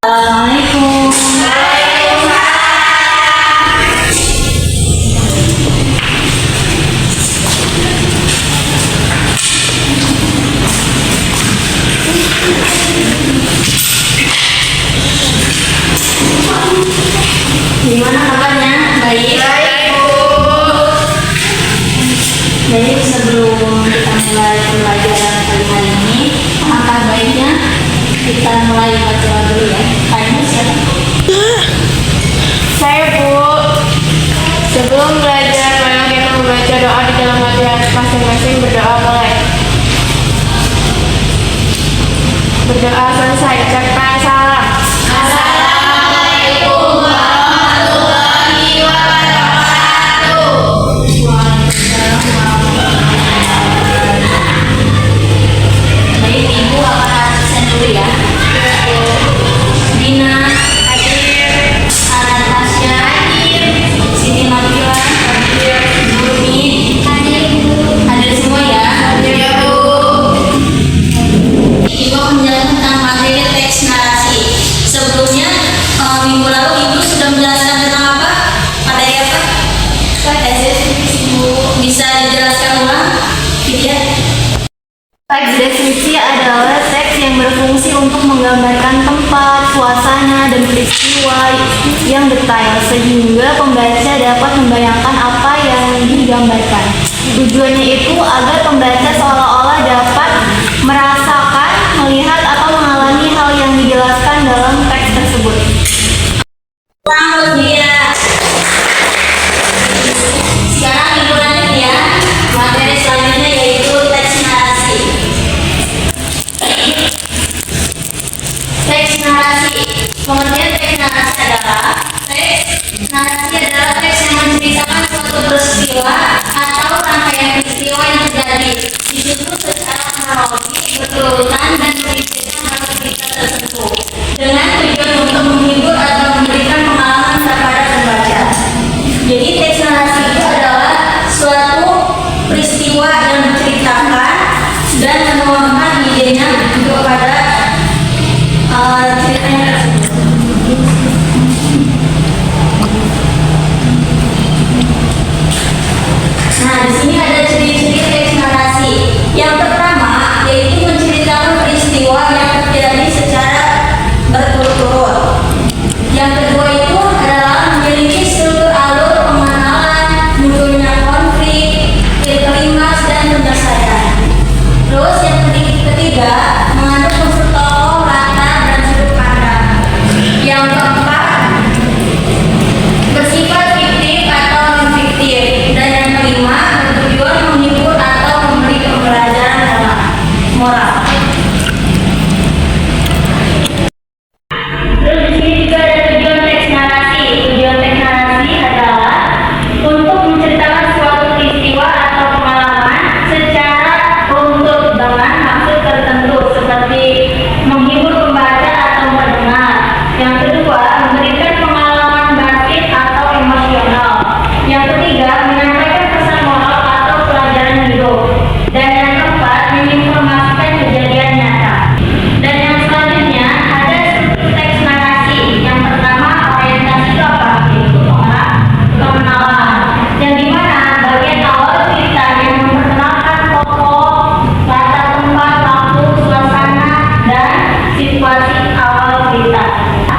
Assalamualaikum. Gimana kabarnya? Baik. Jadi sebelum kita mulai pembelajaran kali ini, alangkah baiknya kita mulai baca dulu ya. Tanya siapa? Saya, Bu. Sebelum belajar, mari kita membaca doa di dalam hati masing-masing. Berdoa mulai. Berdoa selesai. Ucapkan salam. Assalamualaikum warahmatullahi wabarakatuh. Baik, Ibu akan absen dulu ya. Dina hadir, Anastasia hadir, Siti Nabila hadir, Nurmi hadir, hadir semua ya. Hadir ya Bu. Ibu akan menjelaskan tentang materi teks narasi. Sebelumnya minggu lalu Ibu sudah menjelaskan tentang apa? Materi apa? Ibu bisa dijelaskan ulang? Tidak. Teks deskripsi adalah teks yang berfungsi untuk menggambarkan tempat, suasana, dan peristiwa yang detail sehingga pembaca dapat membayangkan apa yang digambarkan. Tujuannya itu agar pembaca seolah-olah dapat merasakan, melihat, atau mengalami hal yang dijelaskan dalam teks tersebut. Selamat dia. Sekarang Ibu lanjut ya. Materi selanjutnya yaitu teks narasi. Teks narasi. Pengertian teks narasi adalah teks yang menceritakan suatu peristiwa atau rangkaian peristiwa yang terjadi, disusun secara kronologis, berurutan, dan berisikan pada cerita tertentu dengan tujuan untuk menghibur atau memberikan pengalaman kepada pembaca. Jadi teks narasi itu adalah suatu peristiwa yang diceritakan dan menuangkan idenya kepada ceritanya tersebut. Nah, di sini ada ciri-ciri teks narasi. Yang pertama yaitu menceritakan peristiwa yang terjadi secara berturut-turut. Yang kedua itu adalah memiliki struktur alur pengenalan, munculnya konflik, klimaks, dan penyelesaian. Terus yang ketiga mengandung unsur tokoh, latar, dan sudut pandang. Yang keempat bersifat fiktif atau non-fiktif. Dan yang kelima bertujuan menghibur atau memberi pembelajaran dalam moral. Terus di sini juga ada tujuan teks narasi. Tujuan teks narasi adalah untuk menceritakan suatu peristiwa atau pengalaman secara runtut dengan maksud tertentu seperti menghibur pembaca atau pendengar. Yang kedua, memberikan pengalaman batin atau emosional. Yang ketiga, menyampaikan pesan moral atau pelajaran hidup. Dan yang keempat, menginformasikan kejadian nyata. Dan yang selanjutnya ada struktur teks narasi. Yang pertama, orientasi itu apa? Yaitu pengenalan. Yang dimana bagian awal cerita yang memperkenalkan tokoh, latar tempat, waktu, suasana, dan situasi awal cerita.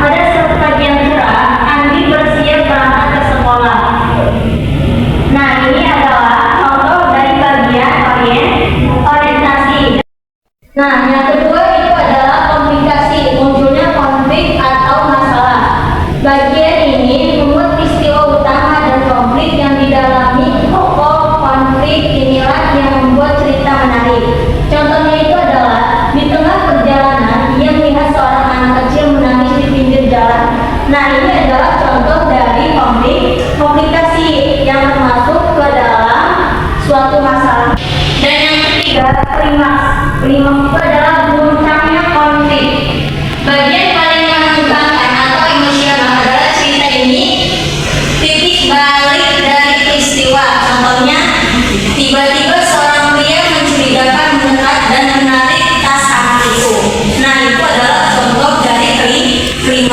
Pada suatu pagi yang cerah, Andi bersiap berangkat ke sekolah. Nah, ini adalah contoh dari bagian orientasi. Nah, yang kedua itu adalah komplikasi, munculnya konflik atau masalah. Bagian ini memuat peristiwa utama dan konflik yang didalami tokoh. Konflik inilah yang membuat cerita menarik. Contohnya itu adalah di tengah perjalanan ia melihat seorang anak kecil menangis di pinggir jalan. Nah, ini adalah contoh dari komplikasi yang termasuk ke dalam suatu masalah. Dan yang ketiga, klimaks. Klimaks itu adalah puncaknya konflik. Bagian paling menegangkan atau emosional adalah cerita ini titik balik dari peristiwa. Contohnya, tiba-tiba seorang pria mencurigakan mendekat dan menarik tas anak itu. Nah, itu adalah contoh dari klimaks.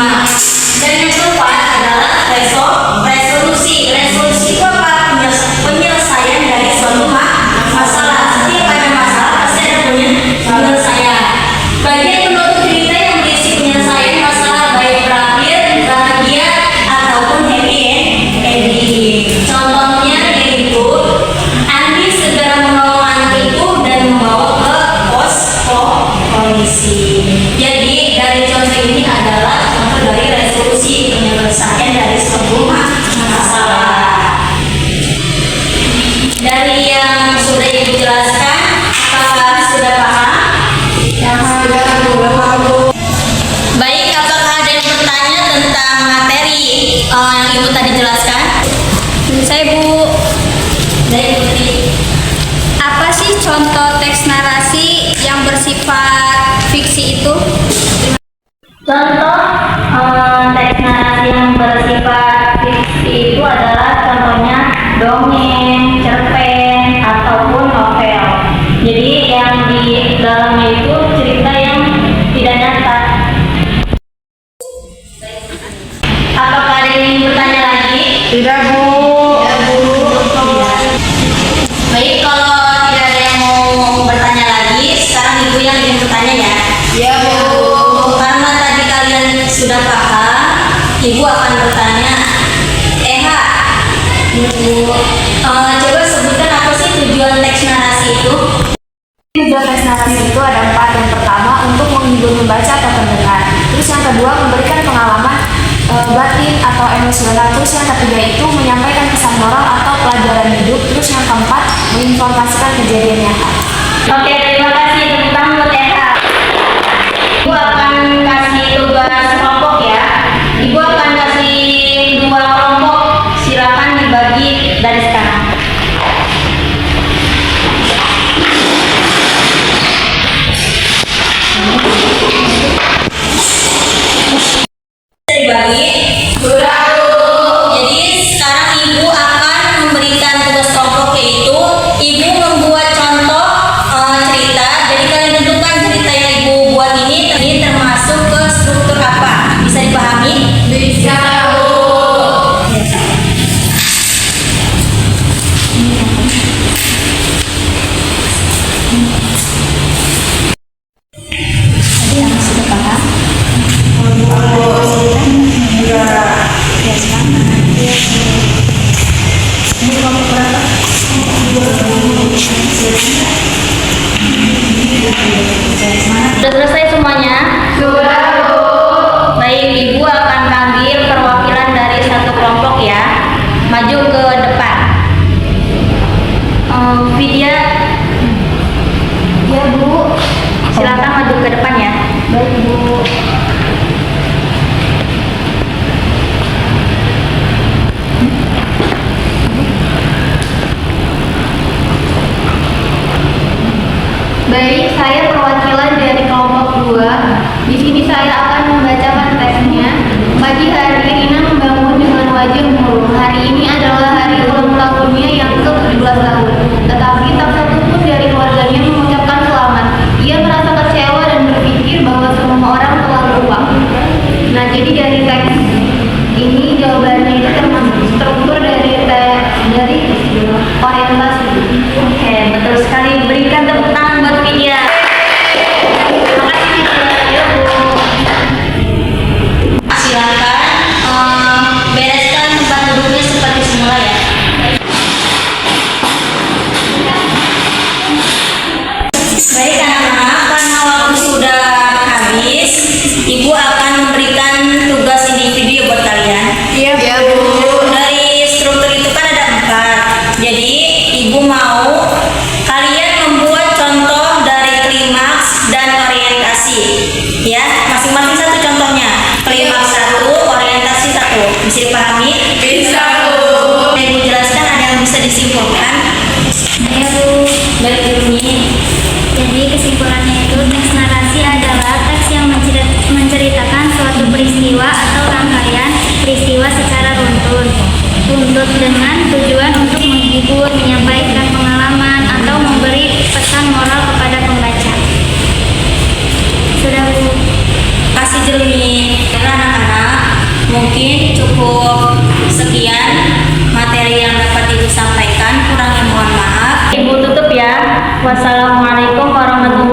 Ibu tadi jelaskan. Saya Bu, Dari Putri. apa sih contoh teks narasi yang bersifat fiksi itu? Contoh teks narasi yang bersifat fiksi itu adalah contohnya dongeng, cerpen, ataupun novel. Jadi yang di dalamnya itu cerita yang tidak nyata. Apakah ada yang ingin bertanya lagi? Tidak, Bu. Baik, kalau tidak ada yang mau bertanya lagi, sekarang Ibu yang ingin bertanya ya. Ya, Bu. Karena tadi kalian sudah paham, Ibu akan bertanya. Eha, Ibu, coba sebutkan apa sih tujuan teks narasi itu? Tujuan teks narasi itu ada 4. Yang pertama, untuk menghibur membaca atau pendengar. Terus yang kedua, memberikan pengalaman batin atau emosional. Terus yang ketiga itu menyampaikan pesan moral atau pelajaran hidup. Terus yang keempat, menginformasikan kejadian nyata. Oke, terima kasih tepuk tangan buat Eka. Ibu akan kasih tugas kelompok ya. Ibu akan kasih 2 kelompok. Silakan dibagi dari sekarang. Dibagi. Jadi sekarang Ibu akan memberikan tugas kelompok, yaitu Ibu membuat contoh cerita. Jadi kalian tentukan cerita yang Ibu buat ini termasuk ke struktur apa? Bisa dipahami? Bisa. Tadi yang sudah paham? Sudah selesai semuanya? Sudah, Bu. Baik, Ibu akan panggil perwakilan dari satu kelompok ya. Maju ke depan. Vidya. Ya, Bu. Silakan maju ke depan ya. Baik, Bu. Baik, saya perwakilan dari kelompok 2. Di sini saya akan membacakan teksnya. Pagi hari Rina membangun dengan wajah murung. Hari ini adalah hari ulang tahunnya yang ke-17 tahun. Tetapi tak satu pun dari keluarganya mengucapkan selamat. Ia merasa kecewa dan berpikir bahwa semua orang telah lupa. Nah, jadi dari teks ini jawabannya itu termasuk struktur dari orientasi. Oke, betul sekali. Berikan tepuk tangan buat Vidya. Terima kasih Vidya. Ya, Bu. Silakan bereskan tempat duduknya seperti semula ya. Baik anak-anak, karena waktu sudah habis, Ibu akan memberikan tugas individu buat kalian. Iya, Bu. Dari struktur itu kan ada 4. Jadi Ibu mau kalian membuat contoh dari klimaks dan orientasi. Ya, masing-masing satu contohnya. Klimaks 1, orientasi 1. Bisa dipahami? Bisa, Bu. Ibu jelaskan, ada yang bisa disimpulkan? Ya Bu, Baik, Irmi. jadi kesimpulannya itu teks narasi adalah teks yang menceritakan suatu peristiwa atau rangkaian peristiwa secara runtun dengan tujuan untuk menghibur, menyampaikan pengalaman, atau memberi pesan moral kepada pembaca. Sudah Bu. Kasih Jermi. Karena anak-anak, mungkin cukup sekian materi yang dapat Ibu sampaikan. Kurangnya mohon maaf. Ibu tutup ya. Wassalamualaikum warahmatullahi